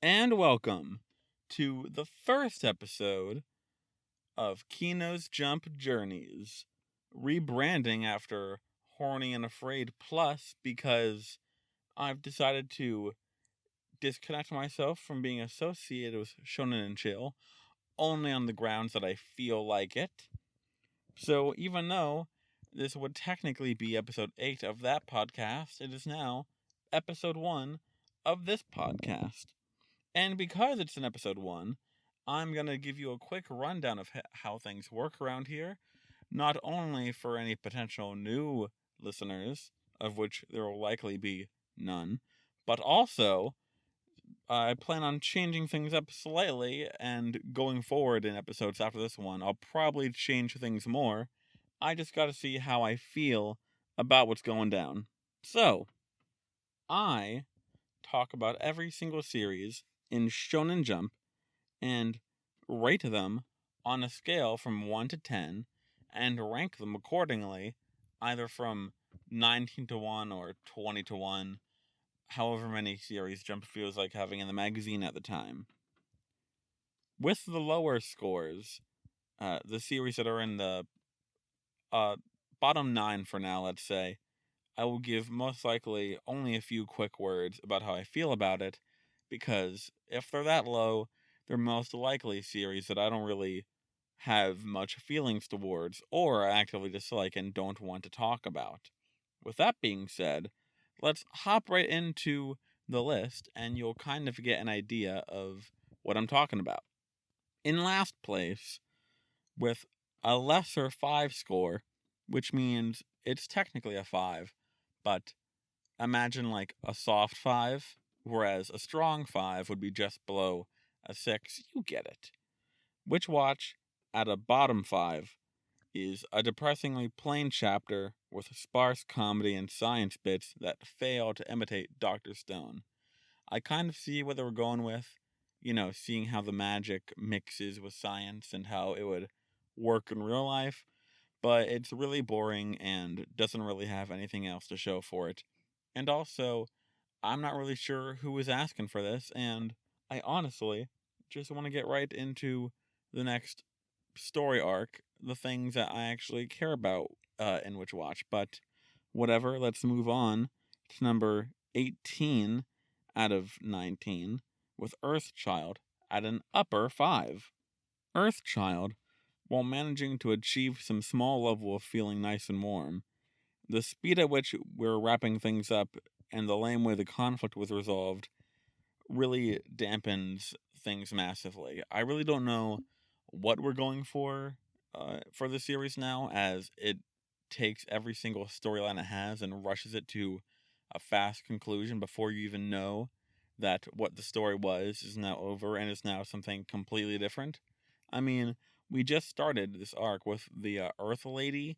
and welcome to the first episode of Kino's Jump Journeys, rebranding after Horny and Afraid Plus because I've decided to disconnect myself from being associated with Shonen and Chill only on the grounds that I feel like it. So even though this would technically be episode 8 of that podcast, it is now episode 1 of this podcast. And because it's in episode 1, I'm going to give you a quick rundown of how things work around here, not only for any potential new listeners, of which there will likely be none, but also I plan on changing things up slightly, and going forward in episodes after this one, I'll probably change things more. I just gotta see how I feel about what's going down. So, I talk about every single series in Shonen Jump and rate them on a scale from 1 to 10 and rank them accordingly, either from 19 to 1 or 20 to 1, however many series Jump feels like having in the magazine at the time. With the lower scores, the series that are in the bottom 9 for now, let's say, I will give most likely only a few quick words about how I feel about it, because if they're that low, they're most likely series that I don't really have much feelings towards or actively dislike and don't want to talk about. With that being said, let's hop right into the list and you'll kind of get an idea of what I'm talking about. In last place, with a lesser 5 score, which means it's technically a 5, but imagine like a soft 5, whereas a strong 5 would be just below a 6. You get it. Witch Watch, at a bottom 5, is a depressingly plain chapter with sparse comedy and science bits that fail to imitate Dr. Stone. I kind of see what they were going with, seeing how the magic mixes with science and how it would work in real life, but it's really boring and doesn't really have anything else to show for it. And also, I'm not really sure who was asking for this, and I honestly just want to get right into the next story arc, the things that I actually care about in Witch Watch. But whatever, let's move on to number 18 out of 19 with Earthchild at an upper 5. Earthchild, while managing to achieve some small level of feeling nice and warm, the speed at which we're wrapping things up and the lame way the conflict was resolved really dampens things massively. I really don't know what we're going for the series now, as it takes every single storyline it has and rushes it to a fast conclusion before you even know that what the story was is now over and is now something completely different. I mean, we just started this arc with the Earth Lady,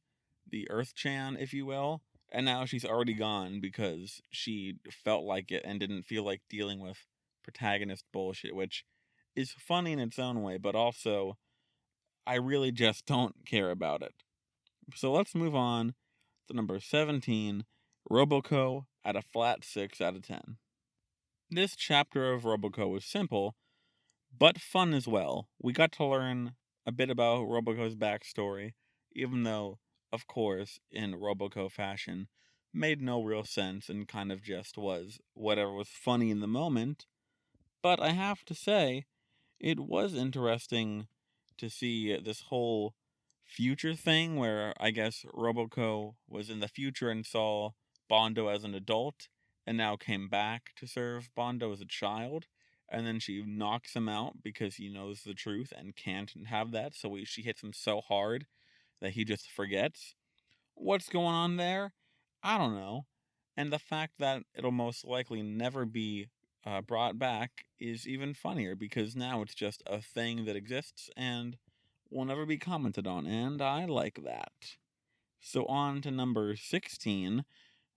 the Earth Chan, if you will, and now she's already gone because she felt like it and didn't feel like dealing with protagonist bullshit, which is funny in its own way, but also I really just don't care about it. So let's move on to number 17, Roboco at a flat 6 out of 10. This chapter of Roboco was simple, but fun as well. We got to learn a bit about Roboco's backstory, even though, of course, in Roboco fashion, made no real sense and kind of just was whatever was funny in the moment. But I have to say, it was interesting to see this whole future thing where I guess Roboco was in the future and saw Bondo as an adult and now came back to serve Bondo as a child, and then she knocks him out because he knows the truth and can't have that, so she hits him so hard that he just forgets. What's going on there? I don't know. And the fact that it'll most likely never be brought back is even funnier because now it's just a thing that exists and will never be commented on, and I like that. So on to number 16,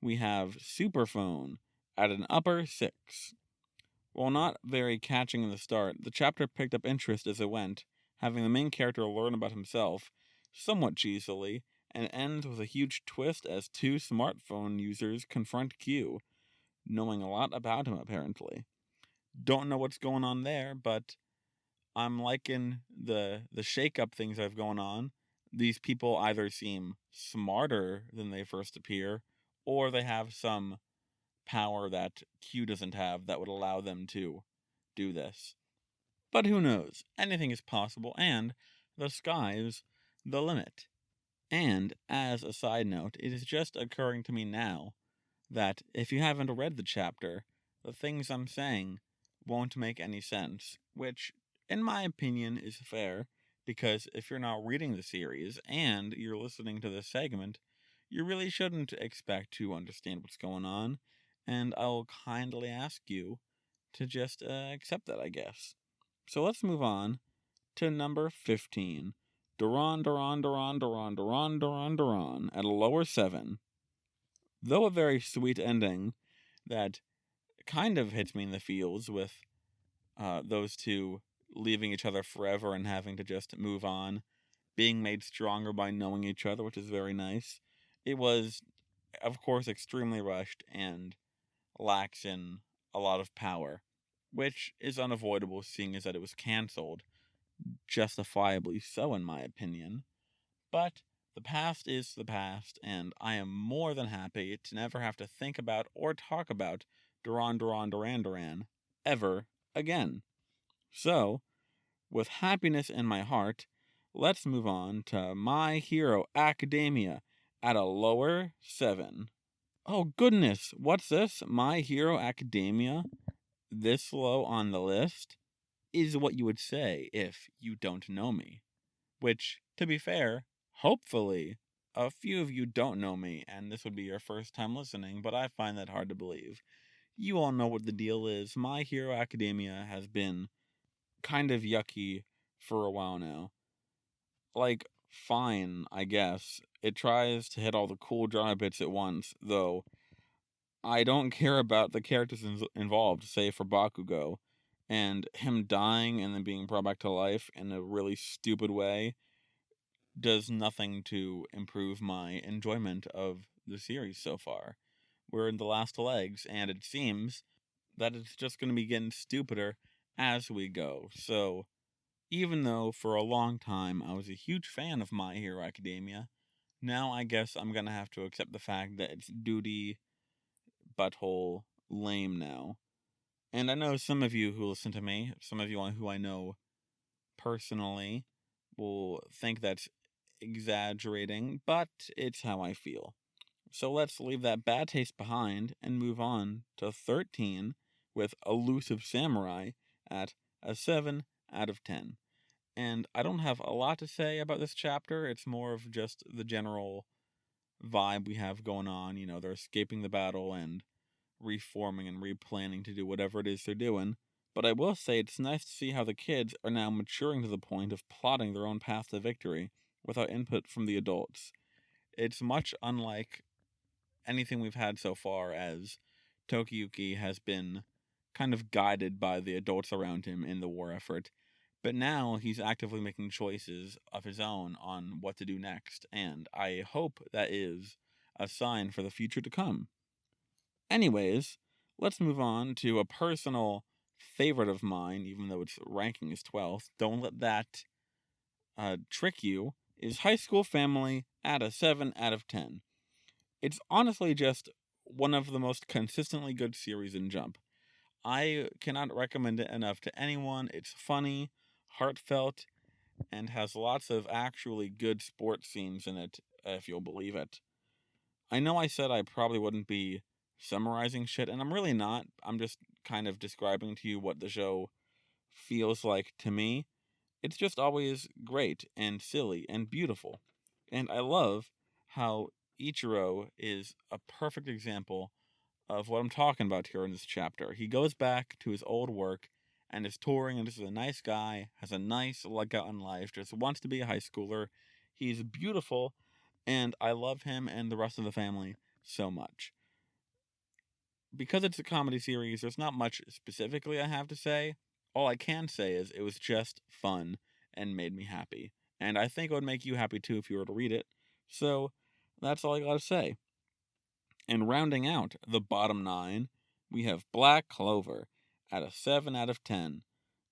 we have Superphone at an upper 6. While not very catching in the start, the chapter picked up interest as it went, having the main character learn about himself, somewhat cheesily, and ends with a huge twist as 2 smartphone users confront Q, knowing a lot about him apparently. Don't know what's going on there, but I'm liking the shake-up things I've going on. These people either seem smarter than they first appear, or they have some power that Q doesn't have that would allow them to do this. But who knows? Anything is possible, and the sky's the limit. And, as a side note, it is just occurring to me now that if you haven't read the chapter, the things I'm saying won't make any sense, which, in my opinion, is fair, because if you're not reading the series and you're listening to this segment, you really shouldn't expect to understand what's going on, and I'll kindly ask you to just accept that, I guess. So let's move on to number 15. Doron Dororon Dororon Dororon Dororon Dororon Dororon at a lower 7. Though a very sweet ending that kind of hits me in the feels with those two leaving each other forever and having to just move on, being made stronger by knowing each other, which is very nice. It was, of course, extremely rushed and lacks in a lot of power, which is unavoidable seeing as that it was cancelled, justifiably so in my opinion. But the past is the past, and I am more than happy to never have to think about or talk about Doron Dororon Dororon Dororon ever again. So, with happiness in my heart, let's move on to My Hero Academia at a lower 7. Oh goodness, what's this? My Hero Academia? This low on the list? Is what you would say if you don't know me. Which, to be fair, hopefully, a few of you don't know me, and this would be your first time listening, but I find that hard to believe. You all know what the deal is. My Hero Academia has been kind of yucky for a while now. Like, fine, I guess. It tries to hit all the cool drama bits at once, though I don't care about the characters involved, say for Bakugo, and him dying and then being brought back to life in a really stupid way does nothing to improve my enjoyment of the series so far. We're in the last legs, and it seems that it's just going to be getting stupider as we go. So, even though for a long time I was a huge fan of My Hero Academia, now I guess I'm going to have to accept the fact that it's duty, butthole, lame now. And I know some of you who listen to me, some of you who I know personally, will think that's exaggerating, but it's how I feel. So let's leave that bad taste behind and move on to 13 with Elusive Samurai at a 7 out of 10. And I don't have a lot to say about this chapter, it's more of just the general vibe we have going on. You know, they're escaping the battle and reforming and replanning to do whatever it is they're doing. But I will say it's nice to see how the kids are now maturing to the point of plotting their own path to victory without input from the adults. It's much unlike anything we've had so far, as Tokiyuki has been kind of guided by the adults around him in the war effort. But now he's actively making choices of his own on what to do next, and I hope that is a sign for the future to come. Anyways, let's move on to a personal favorite of mine, even though its ranking is 12th. Don't let that trick you. Is High School Family at a 7 out of 10. It's honestly just one of the most consistently good series in Jump. I cannot recommend it enough to anyone. It's funny, heartfelt, and has lots of actually good sports scenes in it, if you'll believe it. I know I said I probably wouldn't be summarizing shit, and I'm really not. I'm just kind of describing to you what the show feels like to me. It's just always great and silly and beautiful. And I love how Ichiro is a perfect example of what I'm talking about here in this chapter. He goes back to his old work and is touring, and just is a nice guy, has a nice look out in life, just wants to be a high schooler. He's beautiful, and I love him and the rest of the family so much. Because it's a comedy series, there's not much specifically I have to say. All I can say is it was just fun and made me happy. And I think it would make you happy too if you were to read it. So, that's all I gotta say. And rounding out the bottom 9, we have Black Clover at a 7 out of 10.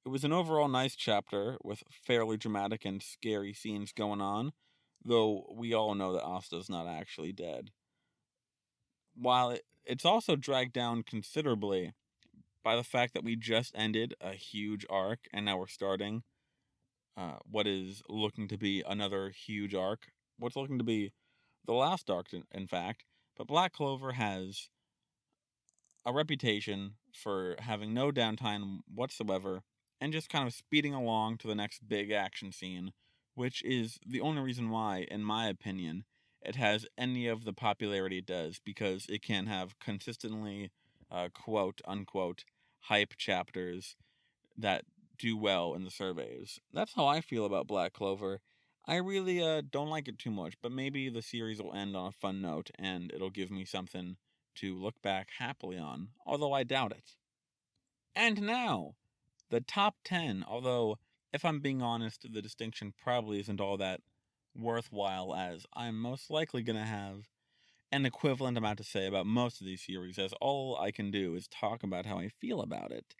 It was an overall nice chapter with fairly dramatic and scary scenes going on, though we all know that Asta's not actually dead. While it's also dragged down considerably by the fact that we just ended a huge arc and now we're starting what is looking to be another huge arc. What's looking to be the last arc, in fact. But Black Clover has a reputation for having no downtime whatsoever and just kind of speeding along to the next big action scene, which is the only reason why, in my opinion, it has any of the popularity it does, because it can have consistently, quote unquote, hype chapters that do well in the surveys. That's how I feel about Black Clover. I really don't like it too much, but maybe the series will end on a fun note and it'll give me something to look back happily on, although I doubt it. And now, the top 10, although, if I'm being honest, the distinction probably isn't all that worthwhile, as I'm most likely going to have an equivalent amount to say about most of these series, as all I can do is talk about how I feel about it,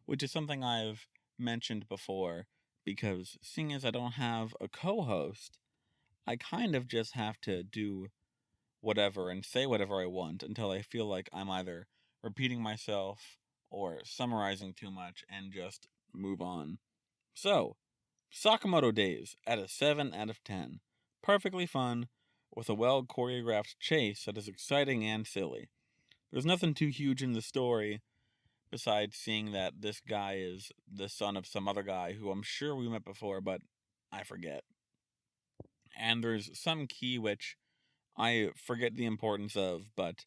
which is something I've mentioned before, because seeing as I don't have a co-host, I kind of just have to do whatever and say whatever I want until I feel like I'm either repeating myself or summarizing too much and just move on. So, Sakamoto Days at a 7 out of 10. Perfectly fun, with a well choreographed chase that is exciting and silly. There's nothing too huge in the story, besides seeing that this guy is the son of some other guy who I'm sure we met before, but I forget. And there's some key which I forget the importance of, but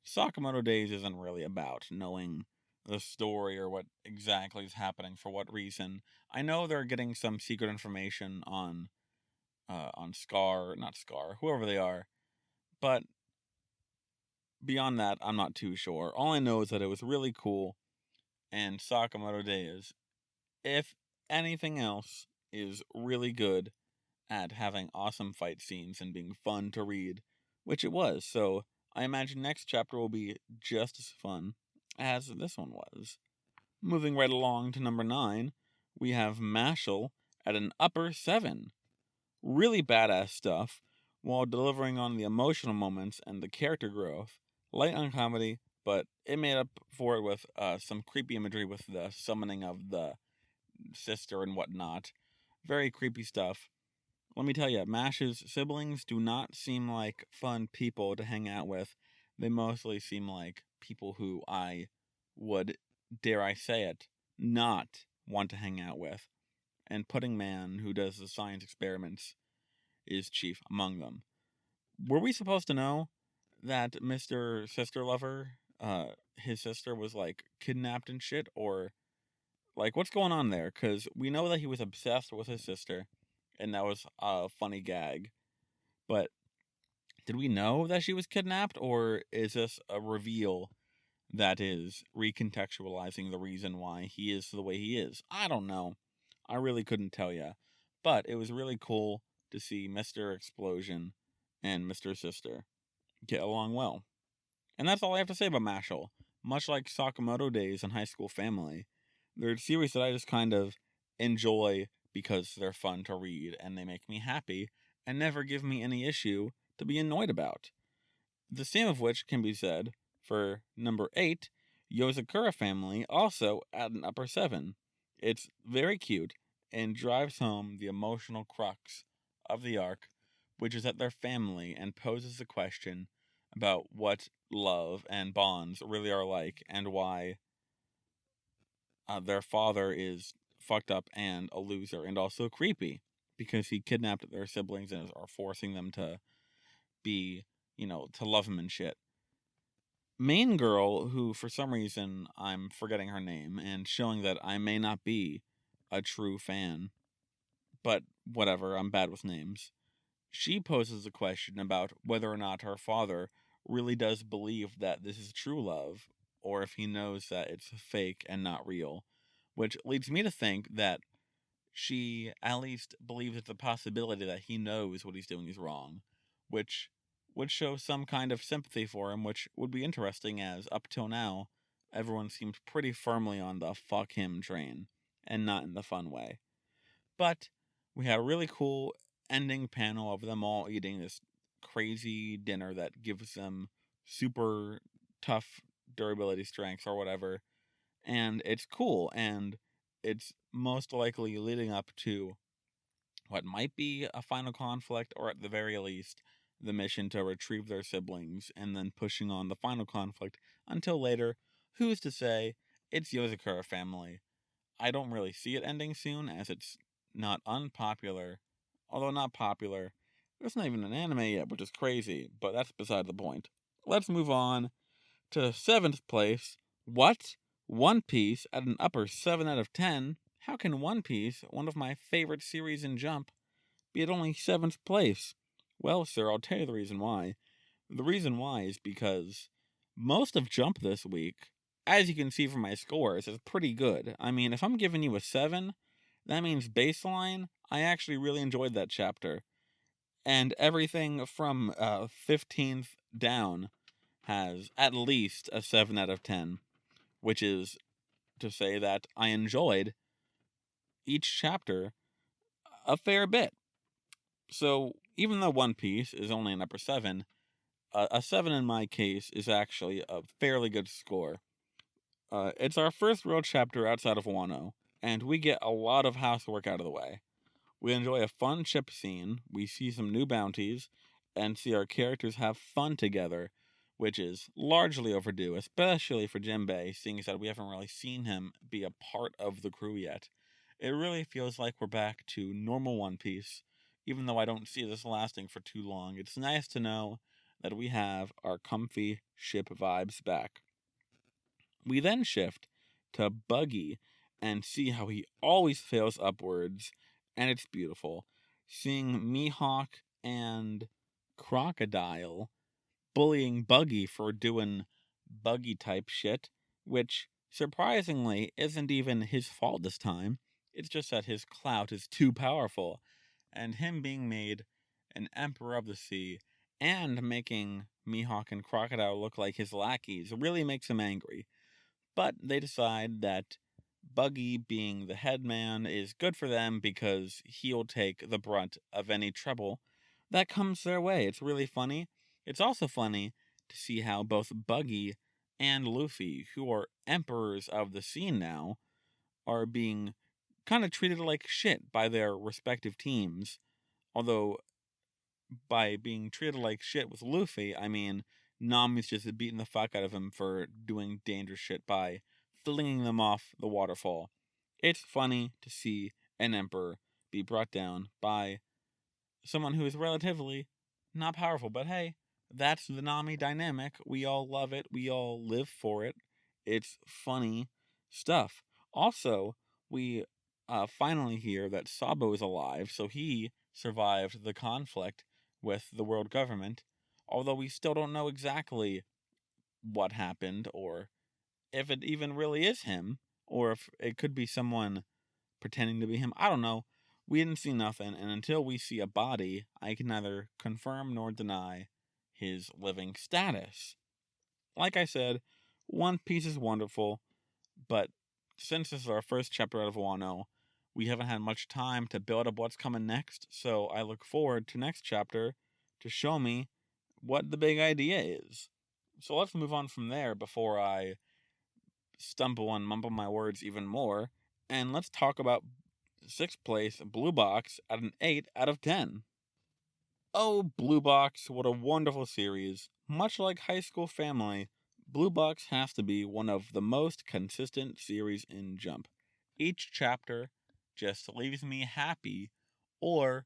Sakamoto Days isn't really about knowing the story or what exactly is happening for what reason. I know they're getting some secret information on not Scar, whoever they are, but beyond that, I'm not too sure. All I know is that it was really cool, and Sakamoto Days, if anything else, is really good at having awesome fight scenes and being fun to read, which it was. So I imagine next chapter will be just as fun as this one was. Moving right along to number 9, we have Mashle at an upper 7. Really badass stuff, while delivering on the emotional moments and the character growth. Light on comedy, but it made up for it with some creepy imagery with the summoning of the sister and whatnot. Very creepy stuff. Let me tell you, Mash's siblings do not seem like fun people to hang out with. They mostly seem like people who I would, dare I say it, not want to hang out with. And Pudding Man, who does the science experiments, is chief among them. Were we supposed to know that Mr. Sister Lover, his sister was like kidnapped and shit? Or, like, what's going on there? Because we know that he was obsessed with his sister, and that was a funny gag. But did we know that she was kidnapped, or is this a reveal that is recontextualizing the reason why he is the way he is? I don't know. I really couldn't tell you. But it was really cool to see Mr. Explosion and Mr. Sister get along well. And that's all I have to say about Mashle. Much like Sakamoto Days and High School Family, they're series that I just kind of enjoy because they're fun to read and they make me happy and never give me any issue to be annoyed about. The same of which can be said for number 8, Yozakura Family, also at an upper 7. It's very cute and drives home the emotional crux of the arc, which is that they're family, and poses the question about what love and bonds really are like and why their father is fucked up and a loser and also creepy because he kidnapped their siblings and are forcing them to be, to love him and shit. Main girl, who for some reason I'm forgetting her name and showing that I may not be a true fan, but whatever, I'm bad with names. She poses a question about whether or not her father really does believe that this is true love, or if he knows that it's fake and not real, which leads me to think that she at least believes it's a possibility that he knows what he's doing is wrong, which would show some kind of sympathy for him, which would be interesting, as up till now, everyone seems pretty firmly on the fuck him train, and not in the fun way. But we had a really cool ending panel of them all eating this crazy dinner that gives them super tough durability strengths or whatever. And it's cool, and it's most likely leading up to what might be a final conflict, or at the very least, the mission to retrieve their siblings, and then pushing on the final conflict until later. Who's to say? It's Yozakura family. I don't really see it ending soon, as it's not unpopular. Although not popular. There's not even an anime yet, which is crazy, but that's beside the point. Let's move on to 7th place. What? One Piece at an upper 7 out of 10? How can One Piece, one of my favorite series in Jump, be at only 7th place? Well, sir, I'll tell you the reason why. The reason why is because most of Jump this week, as you can see from my scores, is pretty good. I mean, if I'm giving you a 7, that means baseline, I actually really enjoyed that chapter. And everything from 15th down has at least a 7 out of 10, which is to say that I enjoyed each chapter a fair bit. So, even though One Piece is only an upper 7, a 7 in my case is actually a fairly good score. It's our first real chapter outside of Wano, and we get a lot of housework out of the way. We enjoy a fun ship scene, we see some new bounties, and see our characters have fun together, which is largely overdue, especially for Jinbei, seeing as that we haven't really seen him be a part of the crew yet. It really feels like we're back to normal One Piece, even though I don't see this lasting for too long. It's nice to know that we have our comfy ship vibes back. We then shift to Buggy and see how he always fails upwards, and it's beautiful. Seeing Mihawk and Crocodile bullying Buggy for doing Buggy type shit, which surprisingly isn't even his fault this time. It's just that his clout is too powerful, and him being made an Emperor of the Sea and making Mihawk and Crocodile look like his lackeys really makes him angry. But they decide that Buggy being the head man is good for them because he'll take the brunt of any trouble that comes their way. It's really funny. It's also funny to see how both Buggy and Luffy, who are emperors of the sea now, are being kind of treated like shit by their respective teams. Although, by being treated like shit with Luffy, I mean Nami's just beating the fuck out of him for doing dangerous shit by flinging them off the waterfall. It's funny to see an emperor be brought down by someone who is relatively not powerful, but hey, that's the Nami dynamic. We all love it. We all live for it. It's funny stuff. Also, we finally hear that Sabo is alive, so he survived the conflict with the world government, although we still don't know exactly what happened, or if it even really is him, or if it could be someone pretending to be him. I don't know. We didn't see nothing, and until we see a body, I can neither confirm nor deny his living status. Like I said, One Piece is wonderful, but since this is our first chapter out of Wano, we haven't had much time to build up what's coming next, so I look forward to next chapter to show me what the big idea is. So let's move on from there before I stumble and mumble my words even more, and let's talk about 6th place Blue Box at an 8 out of 10. Oh, Blue Box, what a wonderful series. Much like High School Family, Blue Box has to be one of the most consistent series in Jump. Each chapter just leaves me happy, or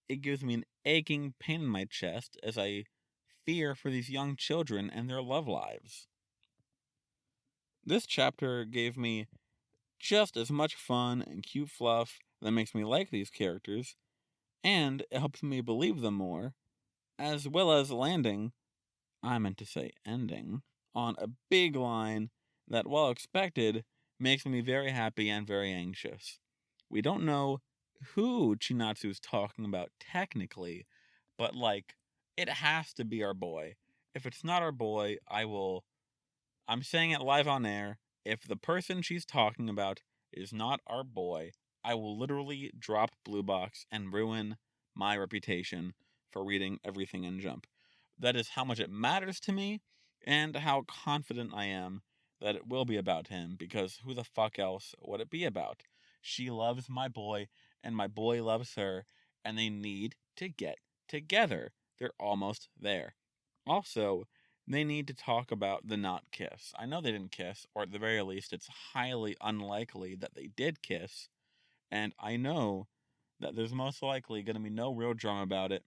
it gives me an aching pain in my chest as I fear for these young children and their love lives. This chapter gave me just as much fun and cute fluff that makes me like these characters, and it helps me believe them more, as well as landing, I meant to say ending, on a big line that, while expected, makes me very happy and very anxious. We don't know who Chinatsu's talking about technically, but it has to be our boy. If it's not our boy, I will I'm saying it live on air. If the person she's talking about is not our boy, I will literally drop Blue Box and ruin my reputation for reading everything in Jump. That is how much it matters to me, and how confident I am that it will be about him, because who the fuck else would it be about? She loves my boy, and my boy loves her, and they need to get together. They're almost there. Also, they need to talk about the not kiss. I know they didn't kiss, or at the very least, it's highly unlikely that they did kiss, and I know that there's most likely going to be no real drama about it,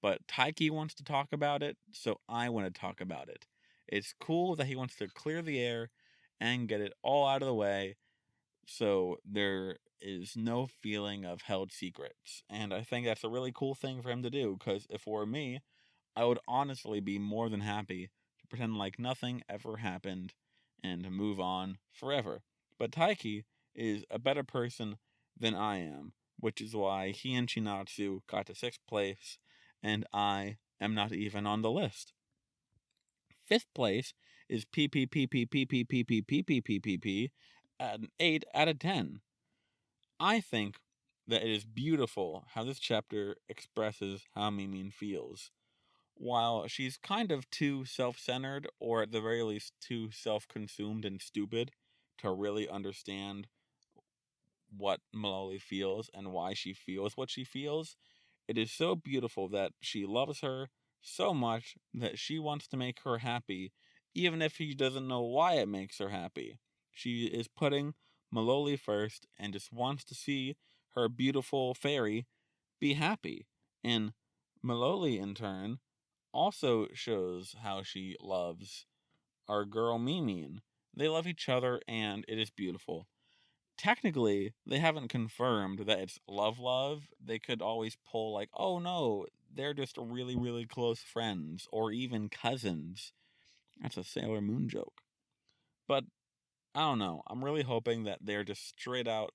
but Taiki wants to talk about it, so I want to talk about it. It's cool that he wants to clear the air and get it all out of the way, so there is no feeling of held secrets. And I think that's a really cool thing for him to do, because if it were me, I would honestly be more than happy to pretend like nothing ever happened and move on forever. But Taiki is a better person than I am, which is why he and Chinatsu got to 6th place, and I am not even on the list. 5th place is PPPPPPPPPPP at an 8 out of 10. I think that it is beautiful how this chapter expresses how Mimin feels. While she's kind of too self-centered, or at the very least too self-consumed and stupid to really understand what Maloli feels and why she feels what she feels, it is so beautiful that she loves her so much that she wants to make her happy, even if she doesn't know why it makes her happy. She is putting Maloli first and just wants to see her beautiful fairy be happy. And Maloli, in turn, also shows how she loves our girl Mimin. They love each other, and it is beautiful. Technically, they haven't confirmed that it's love. They could always pull, like, oh no, they're just really, really close friends, or even cousins. That's a Sailor Moon joke. But I don't know. I'm really hoping that they're just straight out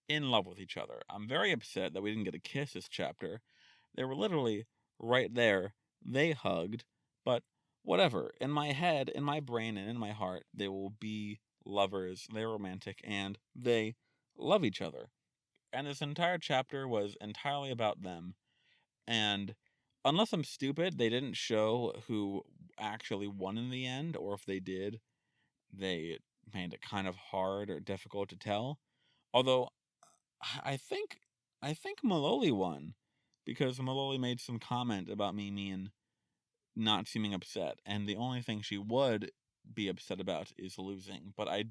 in love with each other. I'm very upset that we didn't get a kiss this chapter. They were literally right there. They hugged, but whatever. In my head, in my brain, and in my heart, they will be lovers. They're romantic, and they love each other. And this entire chapter was entirely about them. And unless I'm stupid, they didn't show who actually won in the end, or if they did, they made it kind of hard or difficult to tell. Although I think I think Maloli won, because Maloli made some comment about Mimi and not seeming upset, and the only thing she would be upset about is losing. But I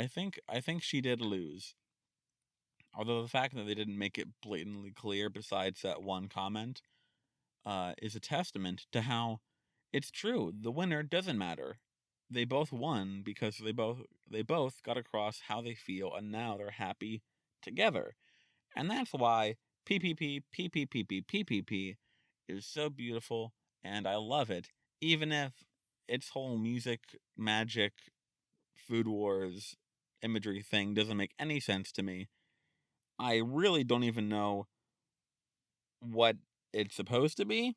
think she did lose. Although the fact that they didn't make it blatantly clear, besides that one comment, is a testament to how it's true. The winner doesn't matter. They both won because they both got across how they feel, and now they're happy together. And that's why PPPPPPPPP is so beautiful, and I love it, even if its whole music, magic, Food Wars imagery thing doesn't make any sense to me. I really don't even know what it's supposed to be,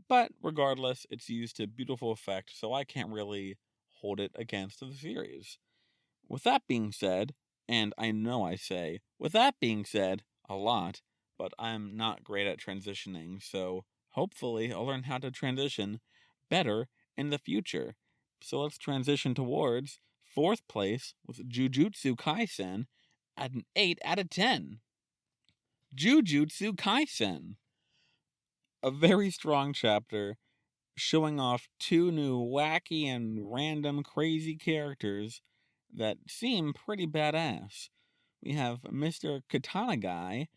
but regardless, it's used to beautiful effect, so I can't really hold it against the series. With that being said, and I know I say, with that being said, a lot, but I'm not great at transitioning, so hopefully I'll learn how to transition better in the future. So let's transition towards 4th place with Jujutsu Kaisen at an 8 out of 10. Jujutsu Kaisen. A very strong chapter showing off 2 new wacky and random crazy characters that seem pretty badass. We have Mr. Katana Guy,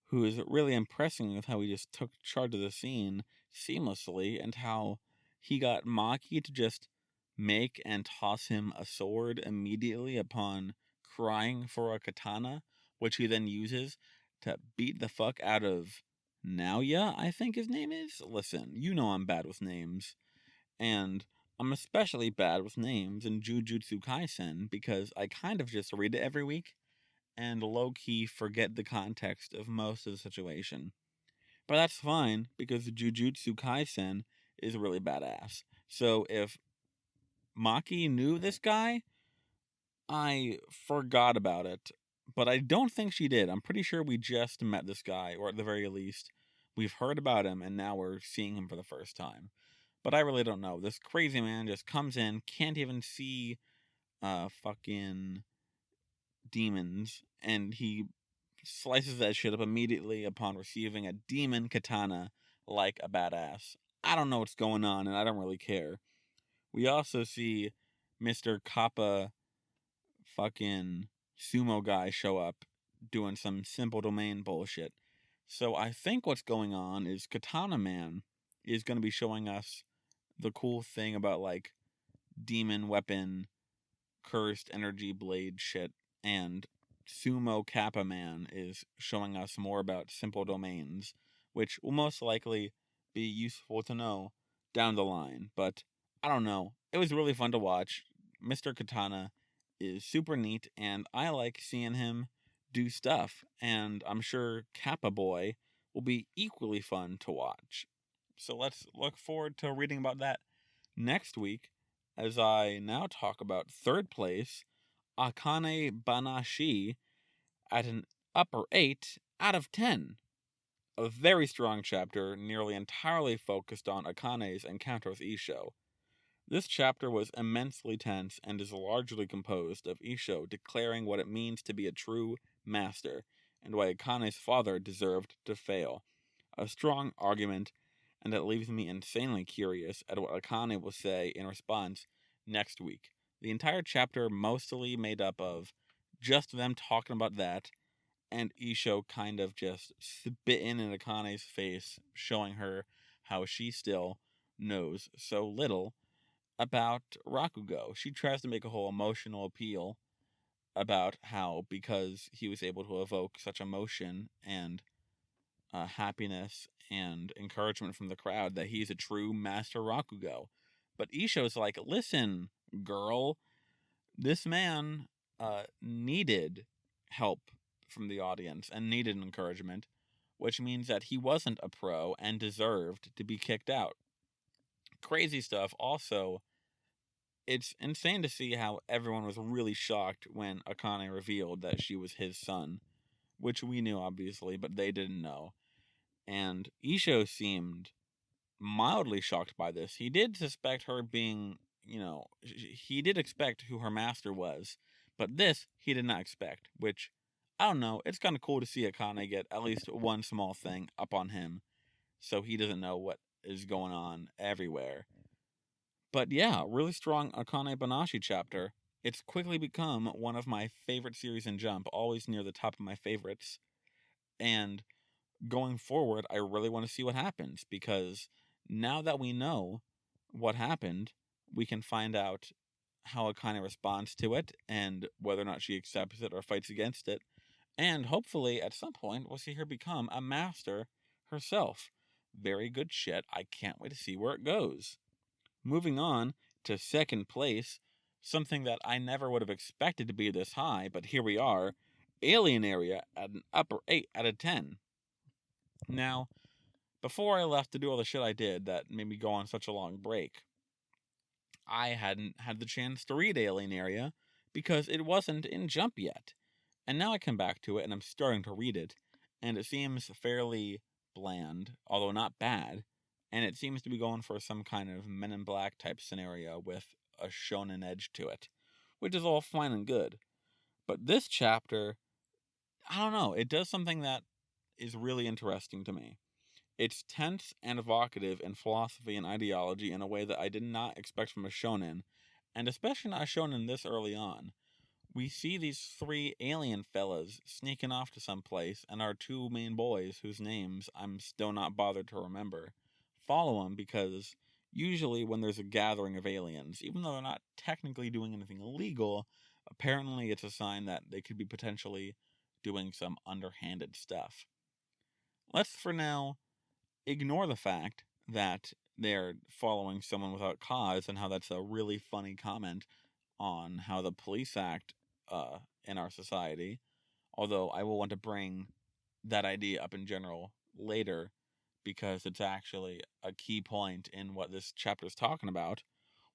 who is really impressing with how he just took charge of the scene seamlessly, and how he got Maki to just make and toss him a sword immediately upon crying for a katana, which he then uses to beat the fuck out of Naoya, I think his name is. Listen, you know I'm bad with names. And I'm especially bad with names in Jujutsu Kaisen because I kind of just read it every week and low-key forget the context of most of the situation. But that's fine, because Jujutsu Kaisen is really badass. So if Maki knew this guy. I forgot about it, but I don't think she did. I'm pretty sure we just met this guy, or at the very least, we've heard about him and now we're seeing him for the first time. But I really don't know. This crazy man just comes in, can't even see fucking demons, and he slices that shit up immediately upon receiving a demon katana like a badass. I don't know what's going on, and I don't really care. We also see Mr. Kappa fucking sumo guy show up doing some simple domain bullshit. So I think what's going on is Katana Man is going to be showing us the cool thing about like demon weapon, cursed energy blade shit, and Sumo Kappa Man is showing us more about simple domains, which will most likely be useful to know down the line. But I don't know. It was really fun to watch. Mr. Katana is super neat, and I like seeing him do stuff. And I'm sure Kappa Boy will be equally fun to watch. So let's look forward to reading about that next week as I now talk about third place, Akane Banashi, at an upper 8 out of 10. A very strong chapter, nearly entirely focused on Akane's encounter with Isho. This chapter was immensely tense and is largely composed of Isho declaring what it means to be a true master, and why Akane's father deserved to fail. A strong argument, and it leaves me insanely curious at what Akane will say in response next week. The entire chapter mostly made up of just them talking about that, and Isho kind of just spitting in Akane's face, showing her how she still knows so little about Rakugo. She tries to make a whole emotional appeal about how, because he was able to evoke such emotion and happiness and encouragement from the crowd, that he's a true master Rakugo. But Isho's like, listen, girl, this man needed help from the audience and needed encouragement, which means that he wasn't a pro and deserved to be kicked out. Crazy stuff. Also, it's insane to see how everyone was really shocked when Akane revealed that she was his son, which we knew obviously, but they didn't know. And Isho seemed mildly shocked by this. He did suspect her being, he did expect who her master was, but this he did not expect, which, I don't know, it's kind of cool to see Akane get at least one small thing up on him, so he doesn't know what is going on everywhere. But yeah, really strong Akane Banashi chapter. It's quickly become one of my favorite series in Jump, always near the top of my favorites. And going forward, I really want to see what happens, because now that we know what happened, we can find out how Akane responds to it and whether or not she accepts it or fights against it. And hopefully, at some point, we'll see her become a master herself. Very good shit. I can't wait to see where it goes. Moving on to second place, something that I never would have expected to be this high, but here we are, Alien Area at an upper 8 out of 10. Now, before I left to do all the shit I did that made me go on such a long break, I hadn't had the chance to read Alien Area because it wasn't in Jump yet. And now I come back to it and I'm starting to read it, and it seems fairly bland, although not bad, and it seems to be going for some kind of Men in Black type scenario with a shonen edge to it, which is all fine and good. But this chapter, I don't know, it does something that is really interesting to me. It's tense and evocative in philosophy and ideology in a way that I did not expect from a shonen, and especially not a shonen this early on. We see these three alien fellas sneaking off to some place, and our two main boys, whose names I'm still not bothered to remember, follow them because usually when there's a gathering of aliens, even though they're not technically doing anything illegal, apparently it's a sign that they could be potentially doing some underhanded stuff. Let's for now ignore the fact that they're following someone without cause and how that's a really funny comment on how the police act in our society, although I will want to bring that idea up in general later because it's actually a key point in what this chapter is talking about.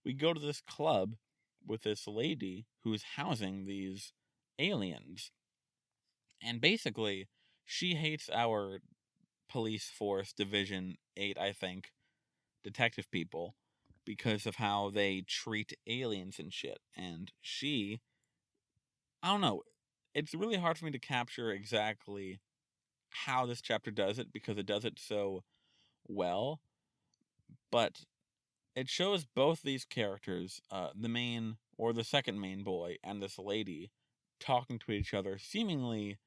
we go to this club with this lady who's housing these aliens. And basically, she hates our police force division 8, I think, detective people because of how they treat aliens and shit. And I don't know, it's really hard for me to capture exactly how this chapter does it because it does it so well, but it shows both these characters, the main or the second main boy and this lady, talking to each other, seemingly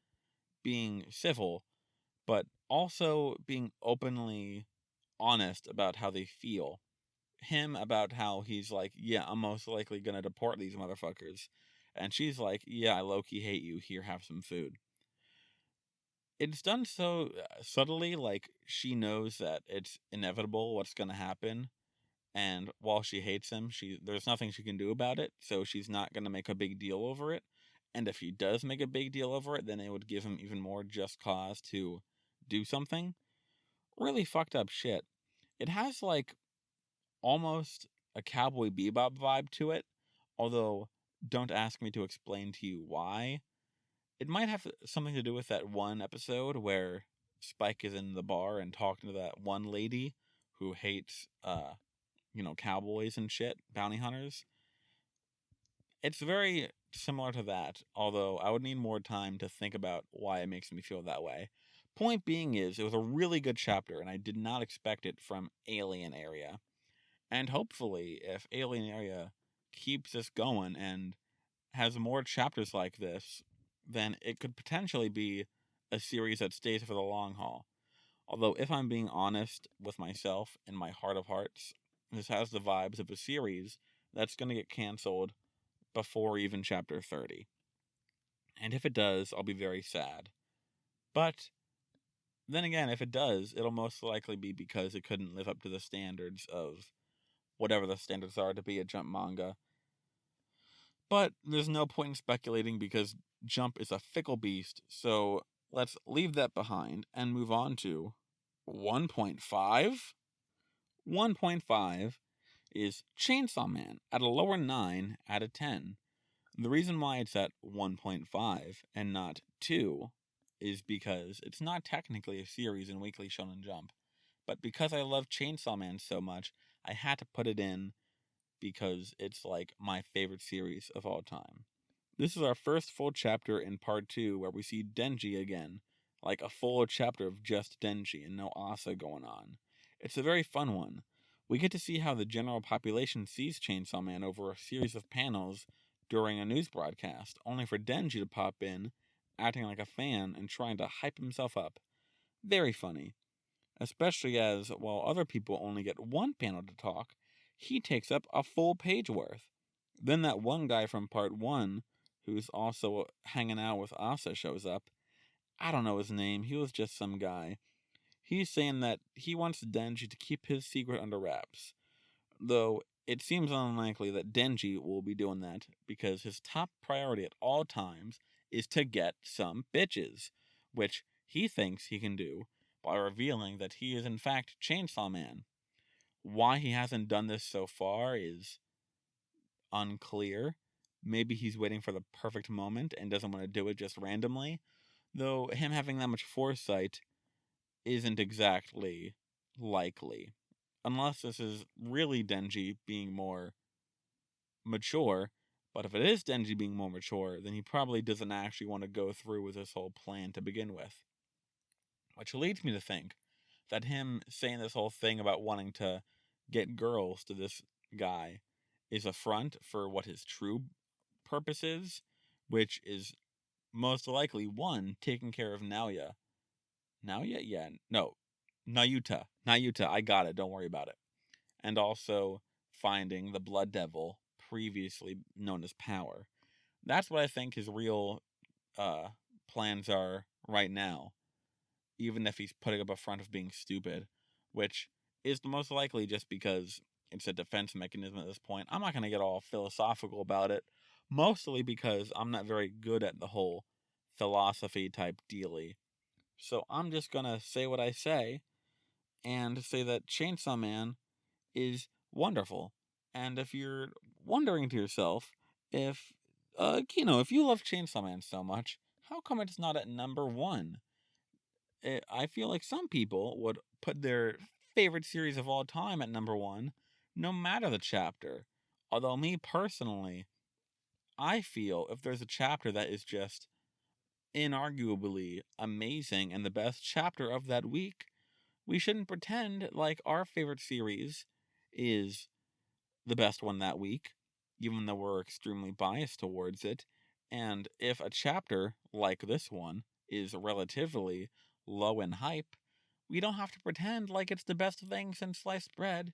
being civil, but also being openly honest about how they feel. Him about how he's like, yeah, I'm most likely gonna deport these motherfuckers. And she's like, yeah, I low-key hate you. Here, have some food. It's done so subtly, like she knows that it's inevitable what's gonna happen. And while she hates him, there's nothing she can do about it, so she's not gonna make a big deal over it. And if he does make a big deal over it, then it would give him even more just cause to do something. Really fucked up shit. It has like almost a Cowboy Bebop vibe to it, although don't ask me to explain to you why. It might have something to do with that one episode where Spike is in the bar and talking to that one lady who hates, cowboys and shit, bounty hunters. It's very similar to that, although I would need more time to think about why it makes me feel that way. Point being is, it was a really good chapter, and I did not expect it from Alien Area. And hopefully, if Alien Area keeps this going and has more chapters like this, then it could potentially be a series that stays for the long haul. Although, if I'm being honest with myself in my heart of hearts, this has the vibes of a series that's going to get canceled before even chapter 30. And if it does, I'll be very sad. But then again, if it does, it'll most likely be because it couldn't live up to the standards of whatever the standards are to be a Jump manga. But there's no point in speculating because Jump is a fickle beast, so let's leave that behind and move on to 1.5. 1.5 is Chainsaw Man at a lower 9 out of 10. The reason why it's at 1.5 and not 2 is because it's not technically a series in Weekly Shonen Jump. But because I love Chainsaw Man so much, I had to put it in because it's like my favorite series of all time. This is our first full chapter in part 2 where we see Denji again, like a full chapter of just Denji and no Asa going on. It's a very fun one. We get to see how the general population sees Chainsaw Man over a series of panels during a news broadcast, only for Denji to pop in, acting like a fan and trying to hype himself up. Very funny. Especially as, while other people only get one panel to talk, he takes up a full page worth. Then that one guy from part 1, who's also hanging out with Asa, shows up. I don't know his name, he was just some guy. He's saying that he wants Denji to keep his secret under wraps. Though it seems unlikely that Denji will be doing that because his top priority at all times is to get some bitches, which he thinks he can do by revealing that he is in fact Chainsaw Man. Why he hasn't done this so far is unclear. Maybe he's waiting for the perfect moment and doesn't want to do it just randomly, though him having that much foresight isn't exactly likely. Unless this is really Denji being more mature, but if it is Denji being more mature, then he probably doesn't actually want to go through with this whole plan to begin with. Which leads me to think that him saying this whole thing about wanting to get girls to this guy is a front for what his true purpose is, which is most likely one, taking care of Naoya. Naoya? Yeah, no. Nayuta. Nayuta, I got it, don't worry about it. And also finding the Blood Devil, previously known as Power. That's what I think his real plans are right now, even if he's putting up a front of being stupid, which is the most likely just because it's a defense mechanism at this point. I'm not going to get all philosophical about it, mostly because I'm not very good at the whole philosophy type dealy. So I'm just going to say what I say and say that Chainsaw Man is wonderful. And if you're wondering to yourself, if, Kino, if you love Chainsaw Man so much, how come it's not at number one? I feel like some people would put their favorite series of all time at number one, no matter the chapter. Although, me personally, I feel if there's a chapter that is just inarguably amazing and the best chapter of that week, we shouldn't pretend like our favorite series is the best one that week, even though we're extremely biased towards it. And if a chapter like this one is relatively low in hype, we don't have to pretend like it's the best thing since sliced bread.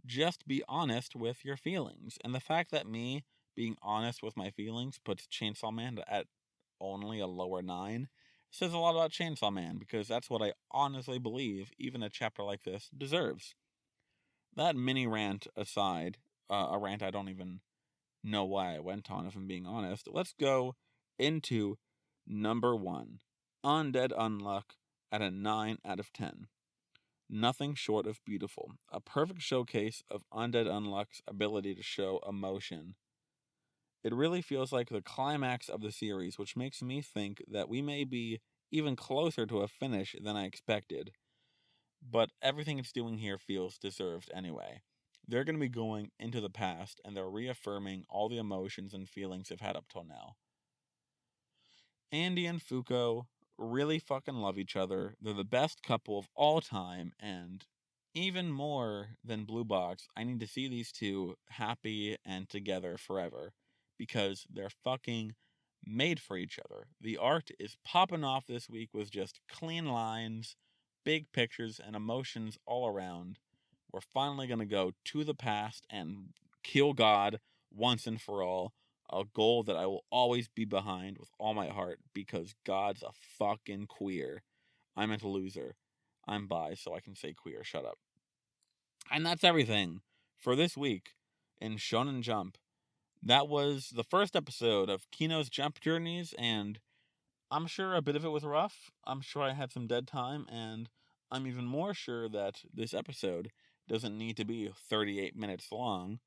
Just be honest with your feelings. And the fact that me being honest with my feelings puts Chainsaw Man at only a lower 9 says a lot about Chainsaw Man, because that's what I honestly believe even a chapter like this deserves. That mini rant aside, a rant I don't even know why I went on, if I'm being honest, let's go into number 1. Undead Unluck at a 9 out of 10. Nothing short of beautiful. A perfect showcase of Undead Unluck's ability to show emotion. It really feels like the climax of the series, which makes me think that we may be even closer to a finish than I expected. But everything it's doing here feels deserved anyway. They're going to be going into the past, and they're reaffirming all the emotions and feelings they've had up till now. Andy and Fuko really fucking love each other. They're the best couple of all time, and even more than Blue Box, I need to see these two happy and together forever, because they're fucking made for each other. The art is popping off this week with just clean lines, big pictures, and emotions all around. We're finally going to go to the past and kill God once and for all. A goal that I will always be behind with all my heart, because God's a fucking queer. I meant a loser. I'm bi, so I can say queer. Shut up. And that's everything for this week in Shonen Jump. That was the first episode of Kino's Jump Journeys, and I'm sure a bit of it was rough. I'm sure I had some dead time, and I'm even more sure that this episode doesn't need to be 38 minutes long,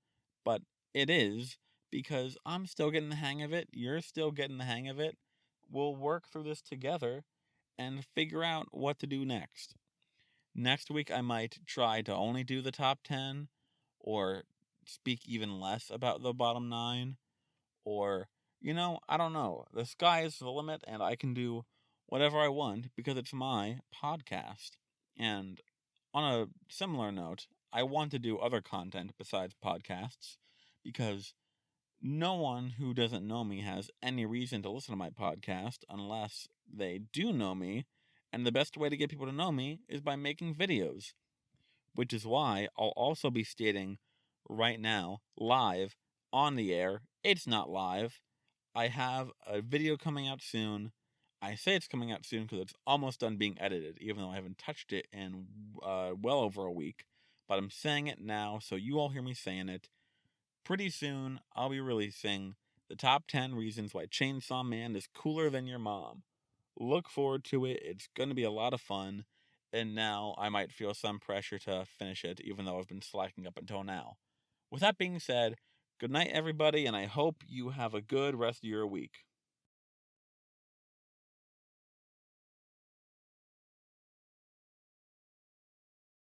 but it is, because I'm still getting the hang of it. You're still getting the hang of it. We'll work through this together and figure out what to do next. Next week, I might try to only do the top 10, or speak even less about the bottom 9, or, I don't know. The sky is the limit, and I can do whatever I want because it's my podcast. And on a similar note, I want to do other content besides podcasts, because no one who doesn't know me has any reason to listen to my podcast unless they do know me, and the best way to get people to know me is by making videos, which is why I'll also be stating right now, live, on the air, it's not live. I have a video coming out soon. I say it's coming out soon because it's almost done being edited, even though I haven't touched it in well over a week. But I'm saying it now, so you all hear me saying it. Pretty soon, I'll be releasing the top 10 reasons why Chainsaw Man is cooler than your mom. Look forward to it. It's going to be a lot of fun. And now I might feel some pressure to finish it, even though I've been slacking up until now. With that being said, good night, everybody, and I hope you have a good rest of your week.